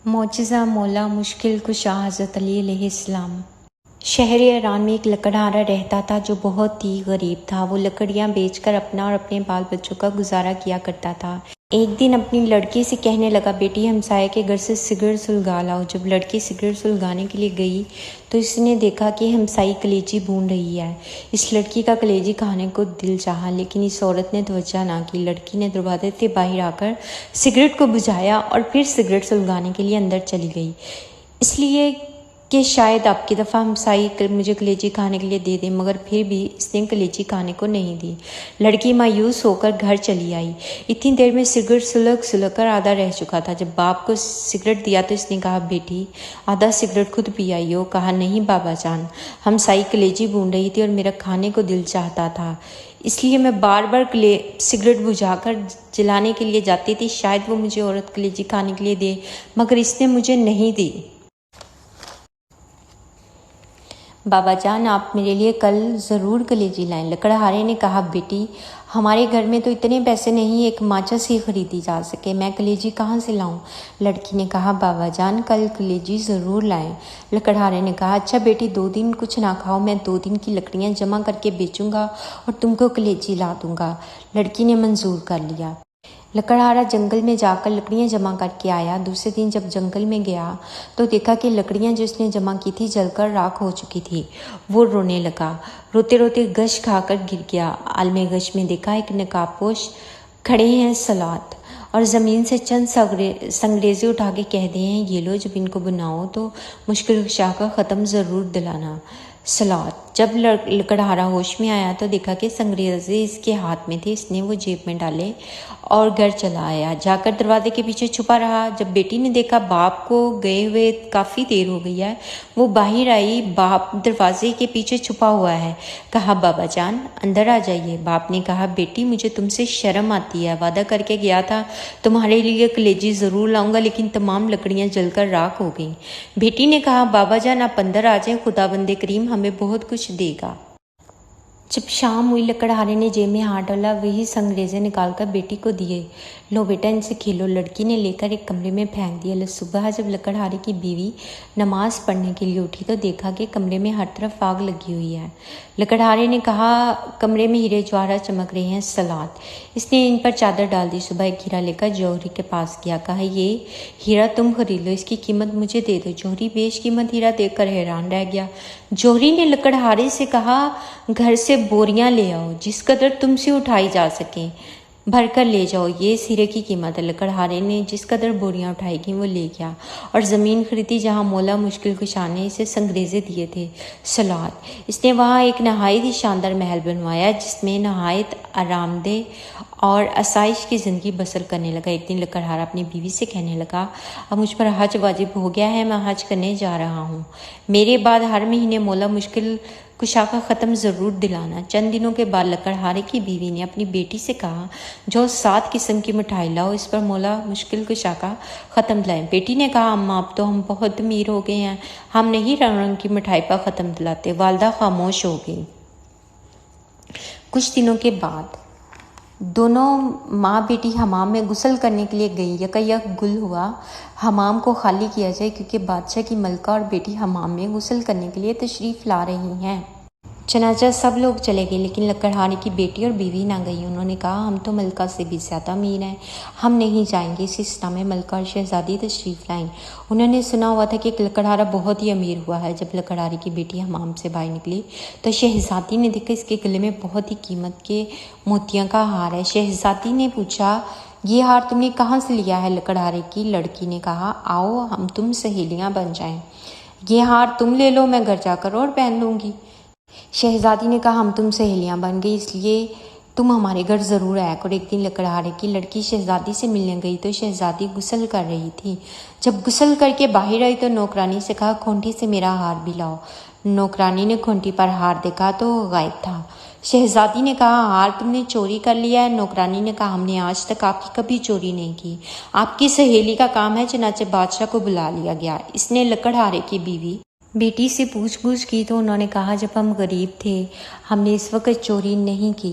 معجزہ مولا مشکل کشا حضرت علی علیہ السلام۔ شہر ایران میں ایک لکڑہارا رہتا تھا جو بہت ہی غریب تھا۔ وہ لکڑیاں بیچ کر اپنا اور اپنے بال بچوں کا گزارا کیا کرتا تھا۔ ایک دن اپنی لڑکی سے کہنے لگا، بیٹی ہمسائے کے گھر سے سگریٹ سلگا لاؤ۔ جب لڑکی سگریٹ سلگانے کے لیے گئی تو اس نے دیکھا کہ ہمسائی کلیجی بھون رہی ہے۔ اس لڑکی کا کلیجی کھانے کو دل چاہا، لیکن اس عورت نے توجہ نہ کی۔ لڑکی نے دروازے سے باہر آ کر سگریٹ کو بجھایا اور پھر سگریٹ سلگانے کے لیے اندر چلی گئی، اس لیے کہ شاید اب کی دفعہ ہمسائی مجھے کلیجی کھانے کے لیے دے دے، مگر پھر بھی اس نے کلیجی کھانے کو نہیں دی۔ لڑکی مایوس ہو کر گھر چلی آئی۔ اتنی دیر میں سگریٹ سلگ کر آدھا رہ چکا تھا۔ جب باپ کو سگریٹ دیا تو اس نے کہا، بیٹی آدھا سگریٹ خود پی آئی ہو۔ کہا، نہیں بابا جان، ہمسائی کلیجی بھون رہی تھی اور میرا کھانے کو دل چاہتا تھا، اس لیے میں بار بار سگریٹ بجھا کر جلانے کے لیے جاتی تھی، شاید وہ مجھے عورت کلیجی کھانے کے لیے دے، مگر اس نے مجھے نہیں دی۔ بابا جان، آپ میرے لیے کل ضرور کلیجی لائیں۔ لکڑہارے نے کہا، بیٹی ہمارے گھر میں تو اتنے پیسے نہیں ایک ماچس ہی خریدی جا سکے، میں کلیجی کہاں سے لاؤں؟ لڑکی نے کہا، بابا جان کل کلیجی ضرور لائیں۔ لکڑہارے نے کہا، اچھا بیٹی 2 دن کچھ نہ کھاؤ، میں 2 دن کی لکڑیاں جمع کر کے بیچوں گا اور تم کو کلیجی لا دوں گا۔ لڑکی نے منظور کر لیا۔ لکڑہارا جنگل میں جا کر لکڑیاں جمع کر کے آیا۔ دوسرے دن جب جنگل میں گیا تو دیکھا کہ لکڑیاں جو اس نے جمع کی تھی جل کر راکھ ہو چکی تھی۔ وہ رونے لگا، روتے روتے غش کھا کر گر گیا۔ عالم غش میں دیکھا ایک نقاب پوش کھڑے ہیں سلاد، اور زمین سے چند سنگریزے اٹھا کے کہہ دے ہیں، یہ لو، جب ان کو بناؤ تو مشکل کشا کا ختم ضرور دلانا۔ سلاد۔ جب لکڑہارا ہوش میں آیا تو دیکھا کہ سنگریزے اس کے ہاتھ میں تھے۔ اس نے وہ جیب میں ڈالے اور گھر چلا آیا۔ جا کر دروازے کے پیچھے چھپا رہا۔ جب بیٹی نے دیکھا باپ کو گئے ہوئے کافی دیر ہو گئی ہے، وہ باہر آئی، باپ دروازے کے پیچھے چھپا ہوا ہے۔ کہا، بابا جان اندر آ جائیے۔ باپ نے کہا، بیٹی مجھے تم سے شرم آتی ہے، وعدہ کر کے گیا تھا تمہارے لیے کلیجی ضرور لاؤں گا، لیکن تمام لکڑیاں جل کر راکھ ہو گئیں۔ بیٹی نے کہا، بابا جان آپ اندر آ جائیں، خدا بند کریم ہمیں بہت کچھ دے گا۔ جب شام ہوئی لکڑہارے نے جیب میں ہاتھ ڈالا، وہی سنگریزے نکال کر بیٹی کو دیے۔ لو بیٹا ان سے کھیلو۔ لڑکی نے لے کر ایک کمرے میں پھینک دیا۔ صبح جب لکڑہارے کی بیوی نماز پڑھنے کے لیے اٹھی تو دیکھا کہ کمرے میں ہر طرف آگ لگی ہوئی ہے۔ لکڑہارے نے کہا، کمرے میں ہیرے جواہرات چمک رہے ہیں، سلاد۔ اس نے ان پر چادر ڈال دی۔ صبح ایک ہیرا لے کر جوہری کے پاس گیا۔ کہا، یہ ہیرا تم خرید لو، اس کی قیمت مجھے دے دو۔ جوہری بیش قیمت ہیرا دیکھ کر حیران رہ گیا۔ جوہری نے لکڑہارے سے کہا، گھر سے بوریاں لے آؤ، جس قدر تم سے اٹھائی جا سکیں، بھر کر لے جاؤ، یہ اس ہیرے کی قیمت ہے۔ لکڑہارے نے جس قدر بوریاں اٹھائی گئیں وہ لے گیا اور زمین خریدی جہاں مولا مشکل کشا نے اسے سنگریزے دیے تھے، سلاد۔ اس نے وہاں ایک نہایت ہی شاندار محل بنوایا جس میں نہایت آرام دہ اور آسائش کی زندگی بسر کرنے لگا۔ ایک دن لکڑہارا اپنی بیوی سے کہنے لگا، اب مجھ پر حج واجب ہو گیا ہے، میں حج کرنے جا رہا ہوں، میرے بعد ہر مہینے مولا مشکل کشا کا ختم ضرور دلانا۔ چند دنوں کے بعد لکڑہارے کی بیوی نے اپنی بیٹی سے کہا، جو 7 قسم کی مٹھائی لاؤ، اس پر مولا مشکل کشا کا ختم دلائیں۔ بیٹی نے کہا، اماں اب تو ہم بہت امیر ہو گئے ہیں، ہم نہیں رنگ رنگ کی مٹھائی پر ختم دلاتے۔ والدہ خاموش ہو گئی۔ کچھ دنوں کے بعد دونوں ماں بیٹی حمام میں غسل کرنے کے لیے گئی۔ یکایک گل ہوا حمام کو خالی کیا جائے کیونکہ بادشاہ کی ملکہ اور بیٹی حمام میں غسل کرنے کے لیے تشریف لا رہی ہیں۔ چنانچہ سب لوگ چلے گئے، لیکن لکڑہارے کی بیٹی اور بیوی نہ گئی۔ انہوں نے کہا، ہم تو ملکہ سے بھی زیادہ امیر ہیں، ہم نہیں جائیں گے۔ اسی اسنا میں ملکہ اور شہزادی تشریف لائیں۔ انہوں نے سنا ہوا تھا کہ ایک لکڑہارا بہت ہی امیر ہوا ہے۔ جب لکڑہارے کی بیٹی حمام سے باہر نکلی تو شہزادی نے دیکھا اس کے گلے میں بہت ہی قیمت کے موتیاں کا ہار ہے۔ شہزادی نے پوچھا، یہ ہار تم نے کہاں سے لیا ہے؟ لکڑہارے کی لڑکی نے کہا، آؤ ہم تم سہیلیاں بن جائیں، یہ ہار تم لے لو، میں گھر جا کر اور پہن لوں گی۔ شہزادی نے کہا، ہم تم سہیلیاں بن گئی، اس لیے تم ہمارے گھر ضرور آیا کرو۔ ایک دن لکڑہارے کی لڑکی شہزادی سے ملنے گئی تو شہزادی غسل کر رہی تھی۔ جب غسل کر کے باہر آئی تو نوکرانی سے کہا، کھونٹی سے میرا ہار بھی لاؤ۔ نوکرانی نے کھونٹی پر ہار دیکھا تو غائب تھا۔ شہزادی نے کہا، ہار تم نے چوری کر لیا ہے؟ نوکرانی نے کہا، ہم نے آج تک آپ کی کبھی چوری نہیں کی، آپ کی سہیلی کا کام ہے۔ چنانچہ بادشاہ کو بلا لیا گیا۔ اس نے لکڑہارے کی بیٹی سے پوچھ گچھ کی تو انہوں نے کہا، جب ہم غریب تھے ہم نے اس وقت چوری نہیں کی،